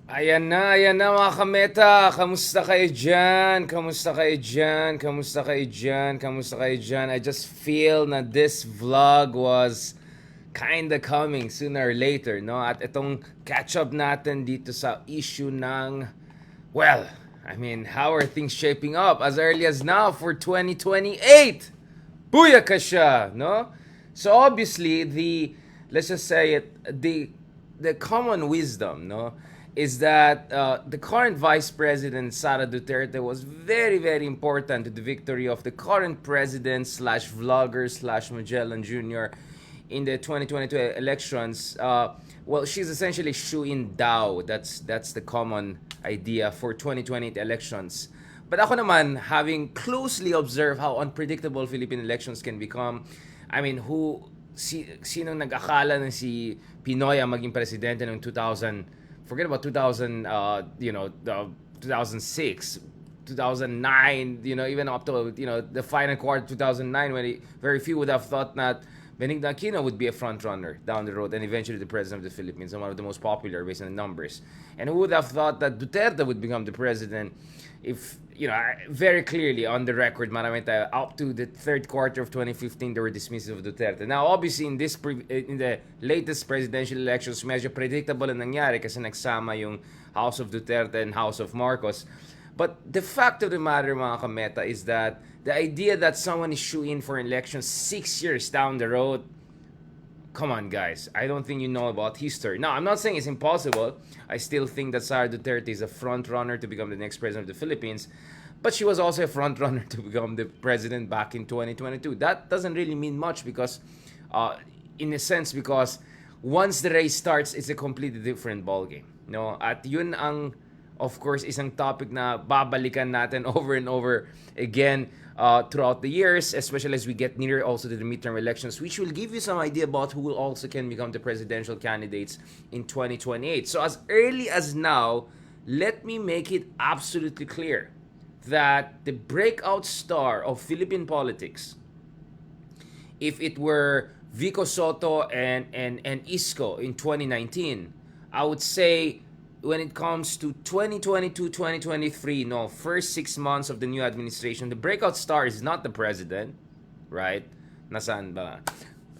Ayan na mga kameta. Kamusta kayo dyan? Kamusta kayo dyan? Kamusta kayo dyan? Kamusta kayo dyan? I just feel na this vlog was kinda coming sooner or later, no? At itong catch-up natin dito sa issue ng, well, I mean, how are things shaping up as early as now for 2028? Booyaka siya, no? So obviously, let's just say it, the common wisdom, no, is that the current Vice President Sara Duterte was very, very important to the victory of the current president slash vlogger slash Magellan Jr. in the 2022 elections. Well, she's essentially shoo-in daw. That's the common idea for 2020 elections. But ako naman, having closely observed how unpredictable Philippine elections can become, I mean, sinong nag-akala na si Pinoy ang maging presidente noong 2000, forget about 2000, 2006, 2009, even up to, the final quarter 2009, when very few would have thought that Benigno Aquino would be a front runner down the road and eventually the president of the Philippines and one of the most popular based on the numbers. And who would have thought that Duterte would become the president if, very clearly on the record, marami tayo, up to the third quarter of 2015, they were dismissive of Duterte. Now, obviously, in the latest presidential elections, medyo predictable ang nangyari kasi nagsama yung House of Duterte and House of Marcos. But the fact of the matter, mga kameta, is that the idea that someone is shoo-in for an election 6 years down the road, come on, guys. I don't think you know about history. Now, I'm not saying it's impossible. I still think that Sara Duterte is a front runner to become the next president of the Philippines. But she was also a front runner to become the president back in 2022. That doesn't really mean much because, in a sense, because once the race starts, it's a completely different ballgame. No? At yun ang, of course, isang topic na babalikan natin over and over again throughout the years, especially as we get nearer also to the midterm elections, which will give you some idea about who will also can become the presidential candidates in 2028. So as early as now, let me make it absolutely clear that the breakout star of Philippine politics, if it were Vico Soto and Isko in 2019, I would say when it comes to 2022, 2023, no, first 6 months of the new administration, the breakout star is not the president, right? Nasaan ba?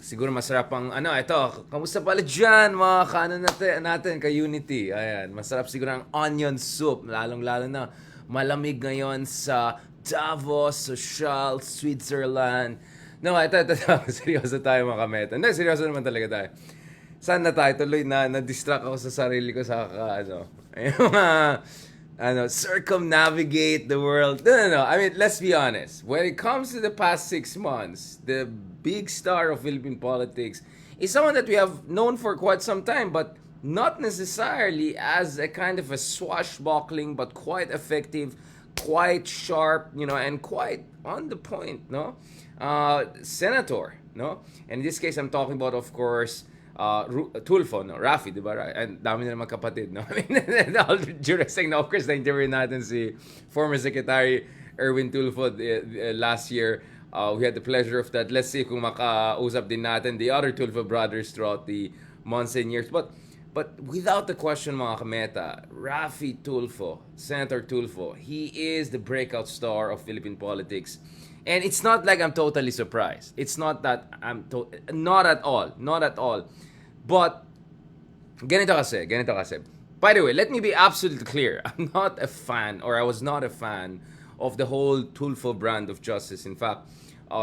Siguro masarap ang, ito, kamusta pala dyan, mga kanan natin, ka-Unity. Ayan, masarap siguro ang onion soup, lalong-lalo na malamig ngayon sa Davos, Social, Switzerland. No, ito, seryoso tayo mga kameta. Hindi, seryoso naman talaga tayo. Saan na tayo? Tuloy na-distract ako sa sarili ko sa circumnavigate the world. No. I mean, let's be honest. When it comes to the past 6 months, the big star of Philippine politics is someone that we have known for quite some time, but not necessarily as a kind of a swashbuckling, but quite effective, quite sharp, and quite on the point, no? Senator, no? And in this case, I'm talking about, of course, Tulfo, no? Rafi, di ba? And dami na magkapatid, no? I mean, all due respect, no? Of course, na-interview natin si former Secretary Erwin Tulfo last year. We had the pleasure of that. Let's see kung makausap din natin the other Tulfo brothers throughout the months and years. But without the question, mga kameta, Rafi Tulfo, Senator Tulfo, he is the breakout star of Philippine politics. And it's not like I'm totally surprised. It's not that not at all. Not at all. But, ganito kasi. By the way, let me be absolutely clear. I'm not a fan, or I was not a fan of the whole Tulfo brand of justice. In fact,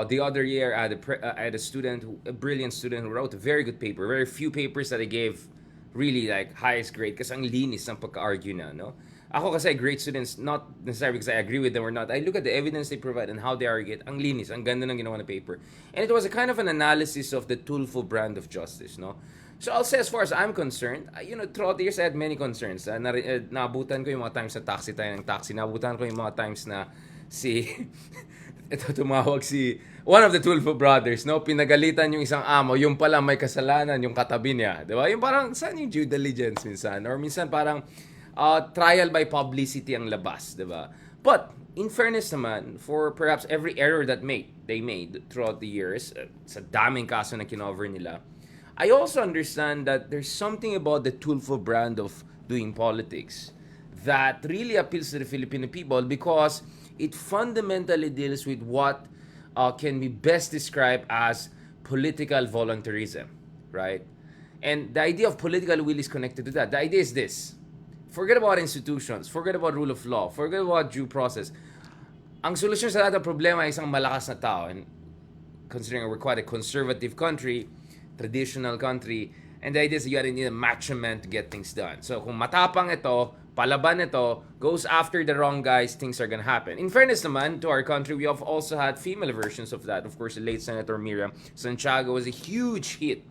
the other year, I had a brilliant student who wrote a very good paper. Very few papers that I gave really like highest grade kasi ang linis ng pagka-argue na, no? Ako kasi great students, not necessarily because I agree with them or not. I look at the evidence they provide and how they argue it. Ang linis, ang ganda ng ginawa na paper. And it was a kind of an analysis of the Tulfo brand of justice, no? So I'll say as far as I'm concerned, throughout the years I had many concerns. Naabutan ko yung mga times na taxi tayo ng taxi. Naabutan ko yung mga times na tumawag si one of the Tulfo brothers, no? Pinagalitan yung isang amo, yung pala may kasalanan, yung katabi niya. Di ba? Yung parang, saan yung due diligence minsan? Or minsan parang, trial by publicity ang labas, di ba? But, in fairness naman, for perhaps every error that they made throughout the years, sa daming kaso na kinover nila, I also understand that there's something about the Tulfo brand of doing politics that really appeals to the Filipino people because it fundamentally deals with what can be best described as political voluntarism, right? And the idea of political will is connected to that. The idea is this: forget about institutions, forget about rule of law, forget about due process. Ang solusyon sa lahat ng problema ay isang malakas na tao. And considering we're quite a conservative country, traditional country, and the idea is you gotta need a macho man to get things done. So kung matapang ito, palaban ito, goes after the wrong guys, things are gonna happen. In fairness naman, to our country, we have also had female versions of that. Of course, the late Senator Miriam Santiago was a huge hit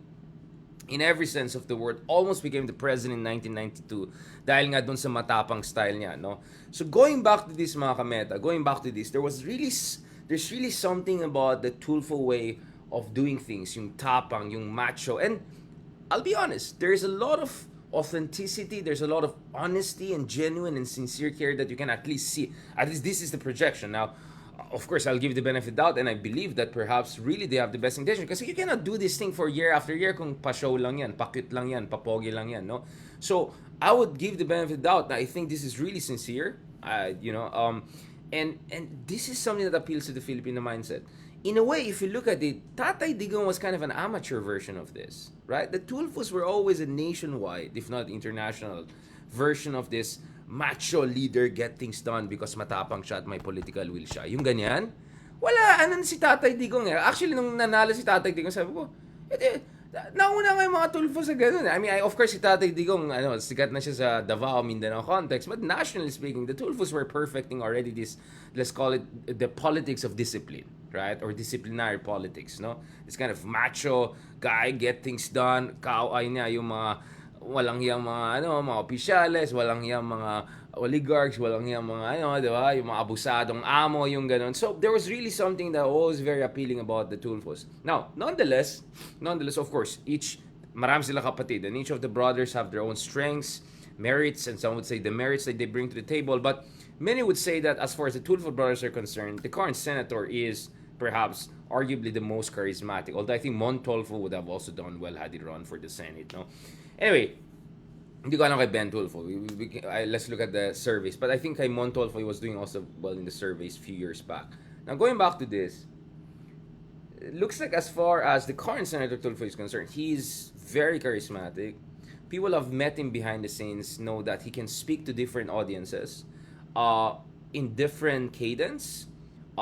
in every sense of the word, almost became the president in 1992 dahil nga dun sa matapang style niya, no? So going back to this, mga kameta, going back to this, there's really something about the Tulfo way of doing things, yung tapang, yung macho, and I'll be honest, there's a lot of authenticity, there's a lot of honesty and genuine and sincere care that you can at least see. At least this is the projection. Now, of course, I'll give the benefit of the doubt, and I believe that perhaps really they have the best intention because you cannot do this thing for year after year kung pa-show lang yan, pa-cute lang yan, pa-pogi lang yan, no? So, I would give the benefit of the doubt that I think this is really sincere, and this is something that appeals to the Filipino mindset. In a way, if you look at it, Tatay Digong was kind of an amateur version of this, right? The Tulfos were always a nationwide, if not international, version of this macho leader get things done because matapang siya at may political will siya. Yung ganyan, wala, si Tatay Digong eh. Actually, nung nanalo si Tatay Digong, sabi ko, nauna nga yung mga Tulfo sa ganun. I mean, of course, si Tatay Digong, sikat na siya sa Davao, Mindanao context, but nationally speaking, the Tulfos were perfecting already this, let's call it, the politics of discipline, right? Or disciplinary politics, no? This kind of macho guy, get things done, kaaway niya yung mga walang hiyang mga mga opisyales, walang hiyang mga oligarchs, walang hiyang mga di ba, yung mga abusadong amo, yung ganun. So there was really something that was very appealing about the Tulfos. Now, nonetheless, of course, marami sila kapatid, and each of the brothers have their own strengths, merits, and some would say the merits that they bring to the table. But many would say that as far as the Tulfo brothers are concerned, the current senator is perhaps arguably the most charismatic. Although I think Mon Tulfo would have also done well had he run for the Senate, no? Anyway, hindi ko alam kay Ben Tulfo. Let's look at the surveys. But I think kay Mon Tulfo, he was doing also well in the surveys a few years back. Now, going back to this, it looks like as far as the current Senator Tulfo is concerned, he's very charismatic. People have met him behind the scenes, know that he can speak to different audiences in different cadence.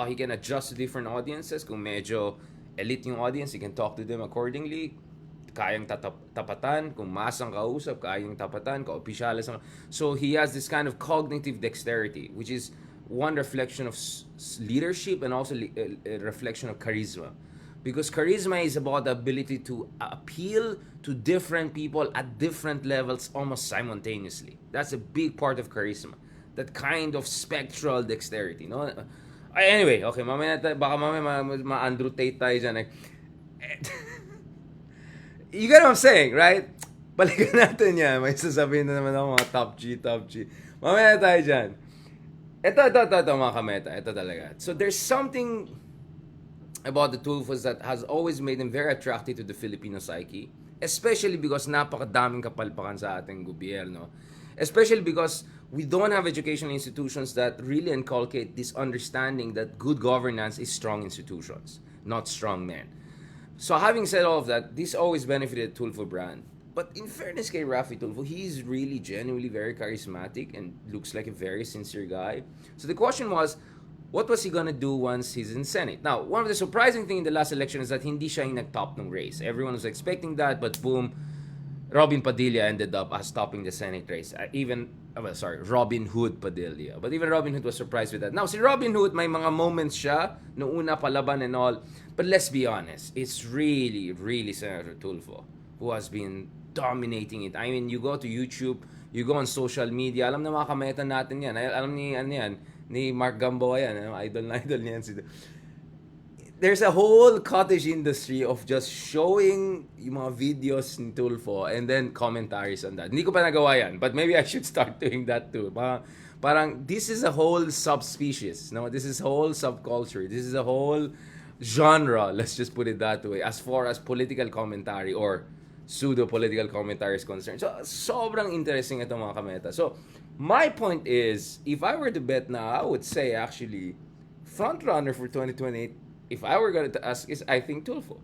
He can adjust to different audiences. Kung medyo elite yung audience, he can talk to them accordingly. Kayang tapatan, kung masang kausap, kayang tapatan, ka-opisyalis. So he has this kind of cognitive dexterity, which is one reflection of leadership and also a reflection of charisma. Because charisma is about the ability to appeal to different people at different levels almost simultaneously. That's a big part of charisma. That kind of spectral dexterity, no? Anyway, okay, baka mamaya ma-Andrew Tate tayo dyan. You get what I'm saying, right? Balikan natin yan. May sasabihin na naman ako mga top G. Mamaya tayo dyan. Ito, mga kameta. Ito talaga. So there's something about the Tulfos that has always made them very attractive to the Filipino psyche. Especially because napakadaming kapalpakan sa ating gobyerno. Especially because we don't have educational institutions that really inculcate this understanding that good governance is strong institutions, not strong men. So having said all of that, this always benefited Tulfo brand. But in fairness kay Raffy Tulfo, he's really genuinely very charismatic and looks like a very sincere guy. So the question was, what was he gonna do once he's in Senate? Now, one of the surprising things in the last election is that hindi siya yung nag-top ng race. Everyone was expecting that, but boom, Robin Padilla ended up as topping the Senate race. Robin Hood Padilla. But even Robin Hood was surprised with that. Now, si Robin Hood, may mga moments siya, noong una palaban and all. But let's be honest, it's really, really Senator Tulfo who has been dominating it. I mean, you go to YouTube, you go on social media, alam na mga kameta natin yan. Alam ni Mark Gamboa yan. Idol niyan. There's a whole cottage industry of just showing yung mga videos ni Tulfo and then commentaries on that. Hindi ko pa nagawa yan, but maybe I should start doing that too. Parang this is a whole subspecies. No? This is a whole subculture. This is a whole genre, let's just put it that way, as far as political commentary or pseudo-political commentaries concerned. So, sobrang interesting ito mga kameta. So, my point is, if I were to bet now, I would say actually, front runner for 2028, if I were going to ask, is I think Tulfo.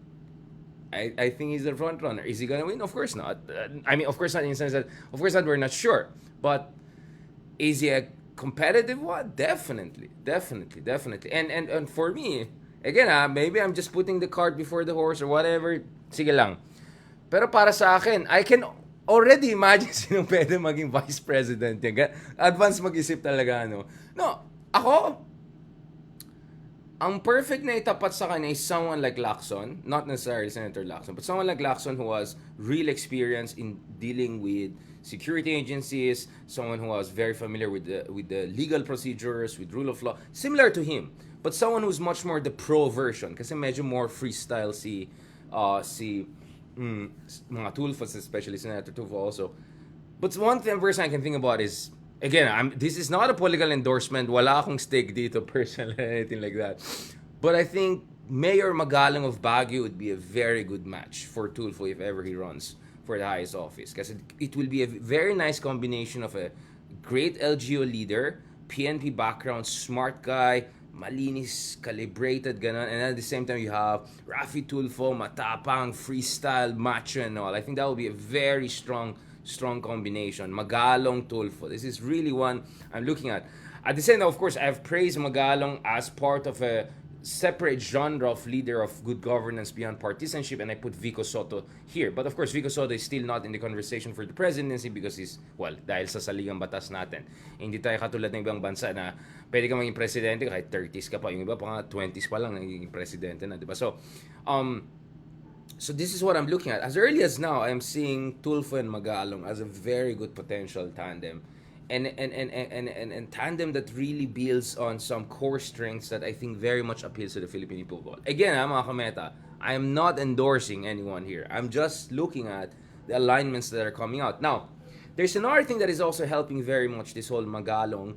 I think he's the front runner. Is he gonna win? Of course not. I mean, of course not in the sense that, of course not, we're not sure. But is he a competitive one? Definitely, definitely, definitely. And for me, again, maybe I'm just putting the cart before the horse or whatever. Sige lang. Pero para sa akin, I can already imagine sino pwede maging vice president. Advance mag-isip talaga, no? No, ako, ang perfect na itapat sa kanya is someone like Lacson, not necessarily Senator Lacson, but someone like Lacson who has real experience in dealing with security agencies, someone who was very familiar with the legal procedures, with rule of law, similar to him, but someone who's much more the pro version kasi medyo more freestyle mga Tulfos, especially Senator Tulfo also. But one thing person I can think about is, again, this is not a political endorsement. Wala akong stake dito personally, anything like that. But I think Mayor Magalang of Baguio would be a very good match for Tulfo if ever he runs for the highest office. Because it will be a very nice combination of a great LGU leader, PNP background, smart guy, malinis, calibrated, ganon. And at the same time, you have Rafi Tulfo, matapang, freestyle, macho and all. I think that will be a very strong combination. Magalong Tulfo. This is really one I'm looking at. At the same time, of course, I've praised Magalong as part of a separate genre of leader of good governance beyond partisanship, and I put Vico Soto here. But of course, Vico Soto is still not in the conversation for the presidency because he's, well, dahil sa saligang batas natin. Hindi tayo katulad ng ibang bansa na pwede ka maging presidente kahit 30s ka pa. Yung iba pa nga 20s pa lang naging presidente na, di ba? So this is what I'm looking at. As early as now, I'm seeing Tulfo and Magalong as a very good potential tandem. And tandem that really builds on some core strengths that I think very much appeals to the Philippine people. Again, mga kameta, I am not endorsing anyone here. I'm just looking at the alignments that are coming out. Now, there's another thing that is also helping very much this whole Magalong,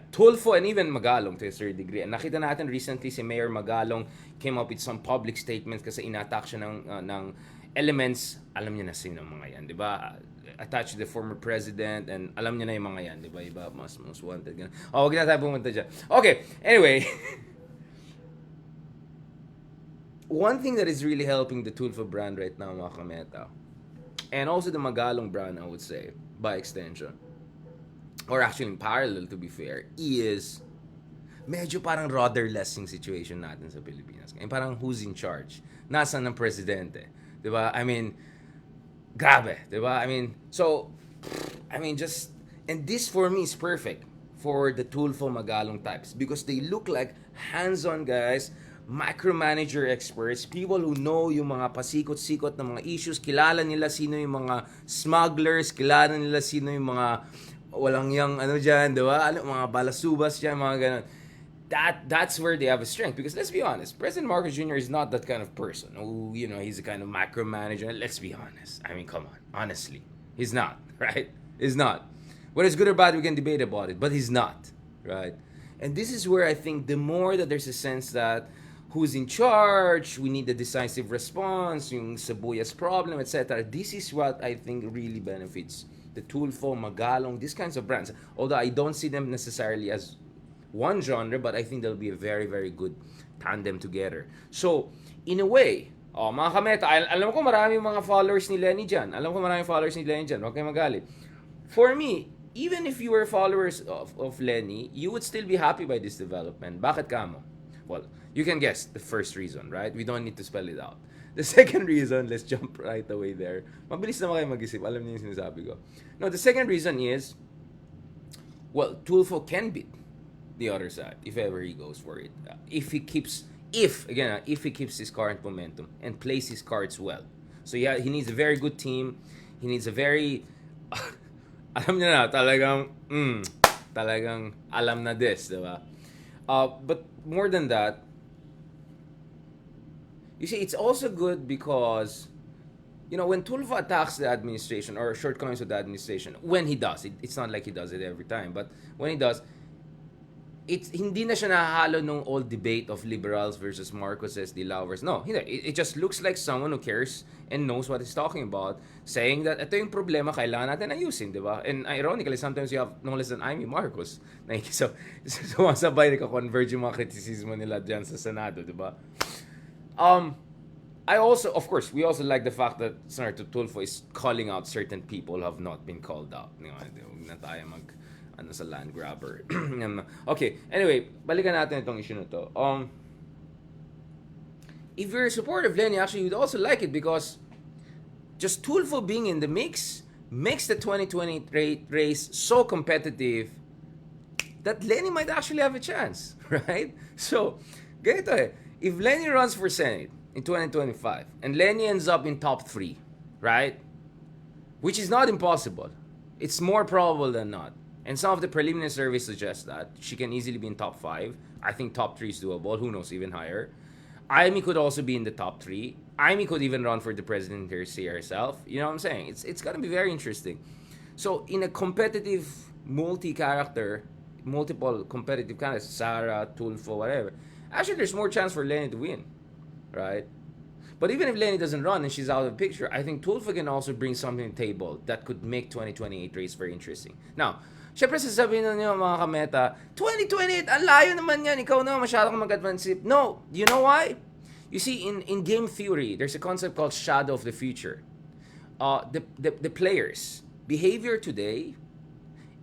Tulfo and even Magalong to a certain degree. And nakita natin recently si Mayor Magalong came up with some public statements kasi inattack siya ng elements, alam niya na sino mga yan, di ba? Attached to the former president, and alam niya na yung mga yan, di ba? Iba, most wanted. Ganun. Wag na tayo pumunta dyan. Okay, anyway. One thing that is really helping the Tulfo brand right now, mga kameta, and also the Magalong brand, I would say, by extension, or actually in parallel to be fair, is medyo parang rudderless yung situation natin sa Pilipinas. Yung parang who's in charge? Nasaan ng presidente? Di ba? I mean, grabe, di ba? Just, and this for me is perfect for the Tulfo Magalong types because they look like hands-on guys, micromanager experts, people who know yung mga pasikot-sikot na mga issues, kilala nila sino yung mga smugglers, kilala nila sino yung mga walang yang dyan, di ba? Mga balasubas dyan, mga ganun. That's where they have a strength because let's be honest, President Marcos Jr. is not that kind of person who, he's a kind of micromanager. Let's be honest. I mean, come on. Honestly. He's not, right? He's not. Whether it's good or bad, we can debate about it, but he's not, right? And this is where I think the more that there's a sense that who's in charge, we need a decisive response, yung Sabuyas problem, etc. This is what I think really benefits the Tulfo, Magalong, these kinds of brands. Although I don't see them necessarily as one genre, but I think they'll be a very, very good tandem together. So, in a way, mga kameta, alam ko maraming mga followers ni Lenny dyan. Huwag kayo magalit. For me, even if you were followers of Lenny, you would still be happy by this development. Bakit ka mo? Well, you can guess the first reason, right? We don't need to spell it out. The second reason, let's jump right away there. Mabilis naman kayo mag-isip. Alam niyo yung sinasabi ko. No, the second reason is, well, Tulfo can beat the other side if ever he goes for it. If he keeps his current momentum and plays his cards well. So yeah, he needs a very good team. He needs a very alam niya na talagang alam na this, diba? But more than that, you see, it's also good because when Tulfo attacks the administration or shortcomings of the administration, when he does, it's not like he does it every time, but when he does, it's hindi na siya nahahalo nung old debate of liberals versus Marcoses, Dilaw versus... No, hindi. It just looks like someone who cares and knows what he's talking about, saying that ito yung problema, kailangan natin ayusin, di ba? And ironically, sometimes you have no less than Amy Marcos. So, sumasabay na ka-converge yung mga kritisismo nila dyan sa Senado, di ba? I also, of course, we also like the fact that Senator Tulfo is calling out certain people who have not been called out. Huwag na tayo sa land grabber. Okay, anyway, balikan natin itong issue na to. If you're a supporter of Lenny, actually, you'd also like it because just Tulfo being in the mix makes the 2020 race so competitive that Lenny might actually have a chance, right? So, ganito if Lenny runs for Senate in 2025 and Lenny ends up in top 3, right? Which is not impossible. It's more probable than not. And some of the preliminary surveys suggest that she can easily be in top 5. I think top 3 is doable. Who knows, even higher. Amy could also be in the top 3. Amy could even run for the presidency herself. You know what I'm saying? It's going to be very interesting. So, in a competitive, multiple competitive candidates, Sarah, Tulfo, whatever, actually, there's more chance for Lenny to win, right? But even if Lenny doesn't run and she's out of the picture, I think Tulfo can also bring something to the table that could make 2028 race very interesting. Now, syempre sasabihin na niyo mga kameta, 2028, ang layo naman yan, ikaw na masyadong mag-advance. No, you know why? You see, in game theory, there's a concept called shadow of the future. The players' behavior today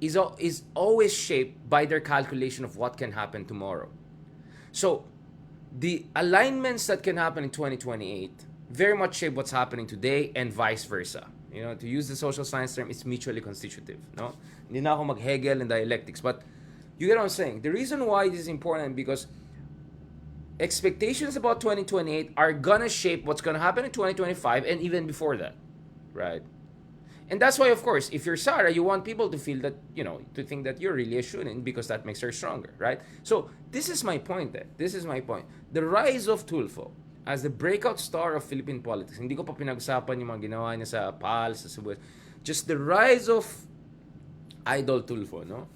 is always shaped by their calculation of what can happen tomorrow. So, the alignments that can happen in 2028 very much shape what's happening today and vice versa. You know, to use the social science term, it's mutually constitutive. No? Hindi na ako mag-Hegel in dialectics. But you get what I'm saying? The reason why this is important because expectations about 2028 are gonna shape what's gonna happen in 2025 and even before that. Right? And that's why, of course, if you're Sarah, you want people to feel that, to think that you're really a shoo-in because that makes her stronger, right? So, this is my point there. This is my point. The rise of Tulfo as the breakout star of Philippine politics, hindi ko pa pinag-usapan yung mga ginawa niya sa PAL, sa Cebu. Just the rise of Idol Tulfo, no?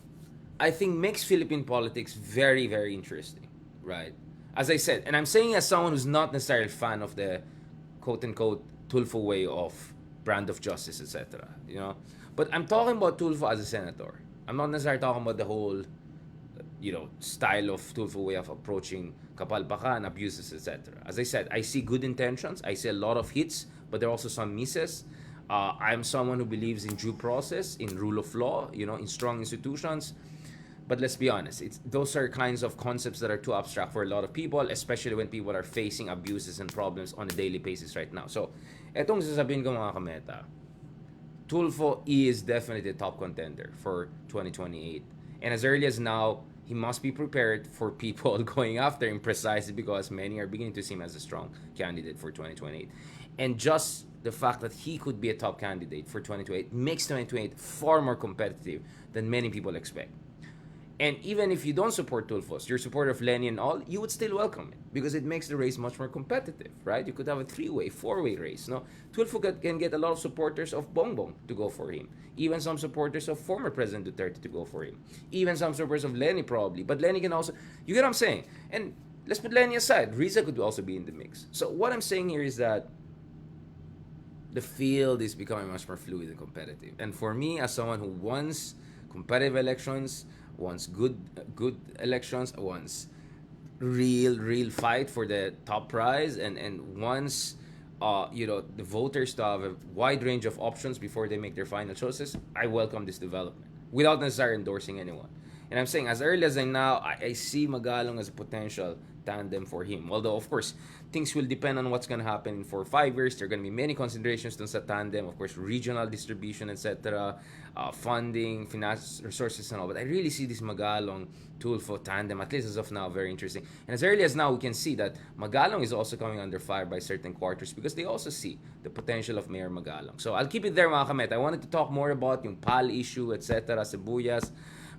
I think makes Philippine politics very, very interesting, right? As I said, and I'm saying as someone who's not necessarily a fan of the quote-unquote Tulfo way of brand of justice, etc. But I'm talking about Tulfo as a senator. I'm not necessarily talking about the whole, style of Tulfo way of approaching kapalpakan, abuses, etc. As I said, I see good intentions. I see a lot of hits, but there are also some misses. I'm someone who believes in due process, in rule of law, in strong institutions. But let's be honest, those are kinds of concepts that are too abstract for a lot of people, especially when people are facing abuses and problems on a daily basis right now. So, etong sasabihin ko mga kameta, Tulfo is definitely a top contender for 2028. And as early as now, he must be prepared for people going after him precisely because many are beginning to see him as a strong candidate for 2028. And just the fact that he could be a top candidate for 2028 makes 2028 far more competitive than many people expect. And even if you don't support Tulfos, you're a supporter of Lenny and all, you would still welcome it because it makes the race much more competitive, right? You could have a 3-way, 4-way race. No, Tulfo can get a lot of supporters of Bongbong to go for him. Even some supporters of former President Duterte to go for him. Even some supporters of Lenny probably. But Lenny can also, you get what I'm saying? And let's put Lenny aside. Riza could also be in the mix. So what I'm saying here is that the field is becoming much more fluid and competitive. And for me, as someone who wants competitive elections, wants good elections, wants real fight for the top prize, and wants the voters to have a wide range of options before they make their final choices, I welcome this development without necessarily endorsing anyone. And I'm saying as early as I see Magalong as a potential tandem for him. Although, of course, things will depend on what's going to happen in 4 or 5 years. There are going to be many considerations dun sa tandem. Of course, regional distribution, etc., funding, finance, resources, and all. But I really see this Magalong Tulfo tandem, at least as of now, very interesting. And as early as now, we can see that Magalong is also coming under fire by certain quarters because they also see the potential of Mayor Magalong. So I'll keep it there, mga kamet. I wanted to talk more about yung PAL issue, etc., Sibuyas.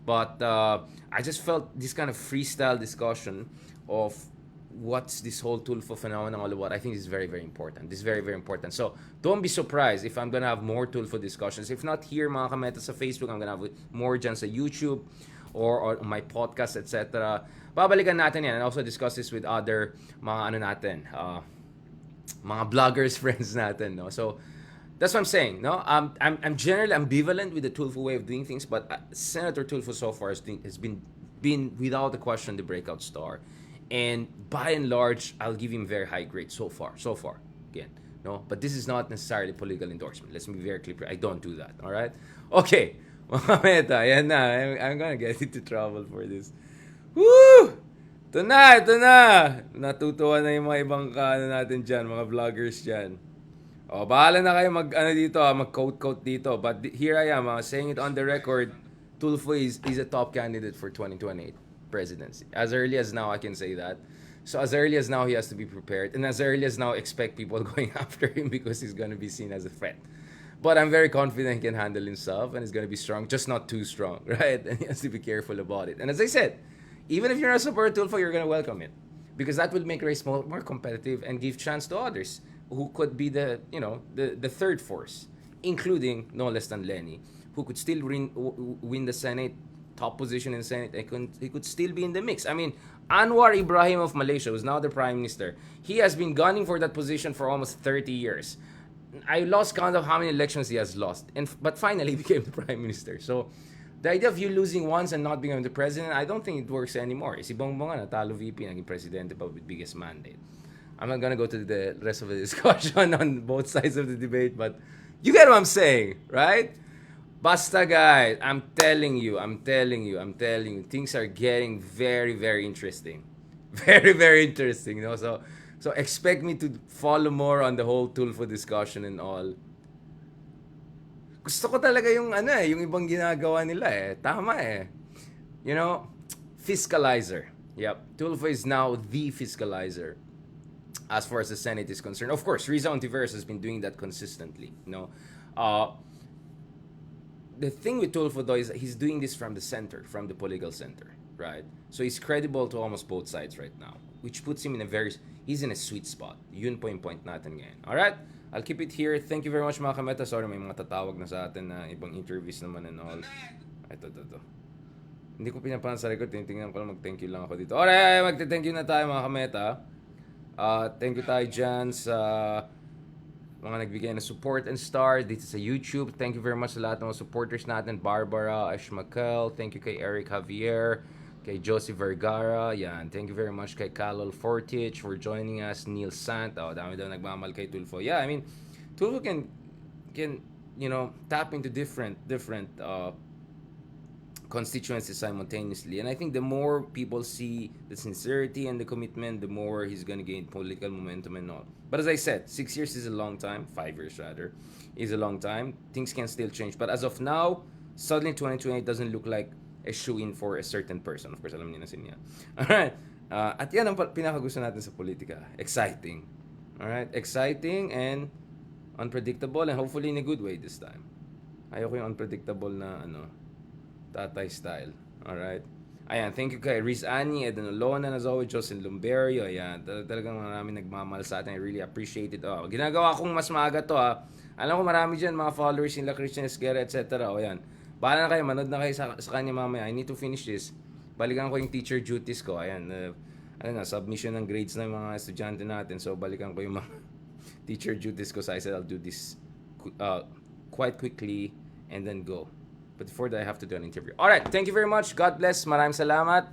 But I just felt this kind of freestyle discussion of what's this whole Tulfo phenomenon all about. I think this is very, very important. This is very, very important. So don't be surprised if I'm going to have more Tulfo discussions. If not here, mga kameta, sa Facebook, I'm going to have more dyan sa YouTube or on my podcast, etc. Babalikan natin yan and also discuss this with other mga ano natin, mga vloggers friends natin, no? So that's what I'm saying, no? I'm generally ambivalent with the Tulfo way of doing things, but Senator Tulfo so far has been without a question the breakout star, and by and large, I'll give him very high grade so far. So far, again, no. But this is not necessarily political endorsement. Let's be very clear. I don't do that. All right. Okay. Mga meta, yan na. I'm gonna get into trouble for this. Woo! Ito na. Natutuwa na yung mga ibang natin dyan, mga vloggers dyan. Oh, bahala na kayo mag-quote dito. But here I am, saying it on the record, Tulfo is a top candidate for 2028 presidency. As early as now, I can say that. So as early as now, he has to be prepared. And as early as now, expect people going after him because he's going to be seen as a threat. But I'm very confident he can handle himself and he's going to be strong, just not too strong, right? And he has to be careful about it. And as I said, even if you're not supporting Tulfo, you're going to welcome it. Because that will make race more competitive and give chance to others who could be the third force, including no less than Lenny, who could still win the Senate, top position in the Senate. He could still be in the mix. I mean, Anwar Ibrahim of Malaysia, who's now the Prime Minister, he has been gunning for that position for almost 30 years. I lost count of how many elections he has lost, but finally became the Prime Minister. So the idea of you losing once and not becoming the president, I don't think it works anymore. Si Bongbong nga, natalo VP, naging presidente pa with biggest mandate. I'm not gonna go to the rest of the discussion on both sides of the debate, but you get what I'm saying, right? Basta guys, I'm telling you, things are getting very, very interesting. Very, very interesting, you know? So expect me to follow more on the whole Tulfo discussion and all. Gusto ko talaga yung yung ibang ginagawa nila Tama You know, fiscalizer. Yep, Tulfo is now the fiscalizer as far as the Senate is concerned. Of course, Riza Ontiveros has been doing that consistently, you know. The thing with Tulfo though is that he's doing this from the center, from the political center, right? So he's credible to almost both sides right now, which puts him he's in a sweet spot. Yun po yung point natin ngayon. Alright? I'll keep it here. Thank you very much mga kameta. Sorry, may mga tatawag na sa atin na ibang interviews naman and all. Ito. Hindi ko pinapanan sa record. Tinitingnan ko lang mag-thank you lang ako dito. Alright, mag-thank you na tayo mga kameta. Thank you tayo dyan sa mga nagbigay ng support and star dito sa YouTube. Thank you very much sa lahat ng mga supporters natin. Barbara, Ashmakel. Thank you kay Eric Javier. Kay Josie Vergara, yan. Thank you very much kay Carol Fortich for joining us. Neil Sant, dami daw nagmamal kay Tulfo. Yeah, I mean, Tulfo can tap into different constituencies simultaneously. And I think the more people see the sincerity and the commitment, the more he's gonna gain political momentum and all. But as I said, 6 years is a long time. 5 years rather, is a long time. Things can still change. But as of now, suddenly 2028 doesn't look like a shoe-in for a certain person. Of course, alam niyo na siya. Alright. At yan ang pinakagusto natin sa politika. Exciting. Alright? Exciting and unpredictable and hopefully in a good way this time. Ayoko yung unpredictable na tatay style. Alright? Ayan, thank you kay Riz Ani, Eden Olonan, as always, Jocelyn Lumberio. Ayan, talagang maraming nagmamahal sa atin. I really appreciate it. Ginagawa kong mas maaga to Alam ko marami dyan, mga followers nila, Christian Esguerra, etc. Ayan. Bahala na kayo, manood na kayo sa kanya mamaya. I need to finish this. Balikan ko yung teacher duties ko. Ayan, submission ng grades ng mga estudyante natin. So, balikan ko yung mga teacher duties ko. So, I said I'll do this quite quickly and then go. But before that, I have to do an interview. Alright, thank you very much. God bless. Maraming salamat.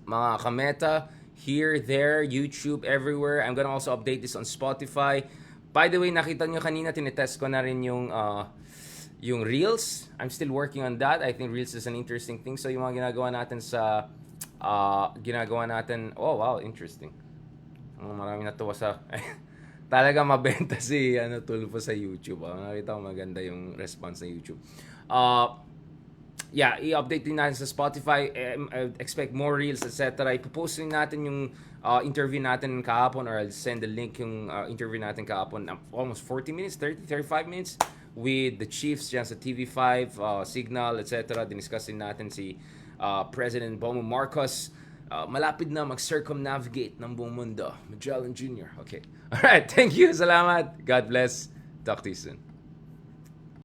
Mga kameta, here, there, YouTube, everywhere. I'm gonna also update this on Spotify. By the way, nakita nyo kanina, tinetest ko na rin yung Reels. I'm still working on that. I think Reels is an interesting thing. So yung mga ginagawa natin oh wow, interesting. Marami natuwa sa talaga mabenta si Tulfo sa YouTube. Nakita ko maganda yung response sa YouTube. I-update din natin sa Spotify. Expect more Reels, etc. Ipopost rin natin yung interview natin kahapon, or I'll send the link yung interview natin kahapon. Almost 40 minutes, 35 minutes. With the chiefs dyan sa TV5, Signal, etc. Diniscuss din natin si President Bongbong Marcos. Malapit na mag-circumnavigate ng buong mundo. Magellan Jr. Okay. Alright, thank you. Salamat. God bless. Talk to you soon.